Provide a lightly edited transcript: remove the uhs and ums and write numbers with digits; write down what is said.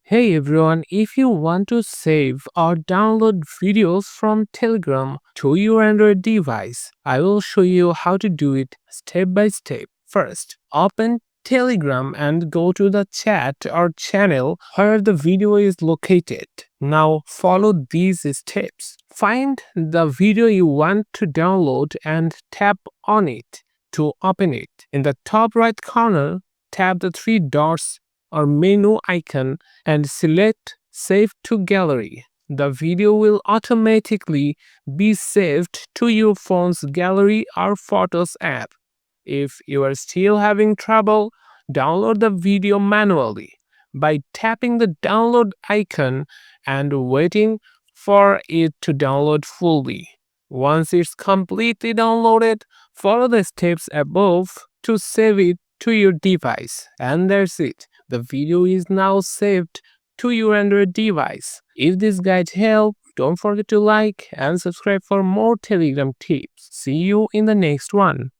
Hey everyone, if you want to save or download videos from Telegram to your Android device, I will show you how to do it step by step. First, open Telegram and go to the chat or channel where the video is located. Now follow these steps. Find the video you want to download and tap on it to open it. In the top right corner, tap the three dots or menu icon and select Save to Gallery. The video will automatically be saved to your phone's gallery or Photos app. If you are still having trouble, download the video manually by tapping the download icon and waiting for it to download fully. Once it's completely downloaded, follow the steps above to save it to your device. And that's it. The video is now saved to your Android device. If this guide helped, don't forget to like and subscribe for more Telegram tips. See you in the next one.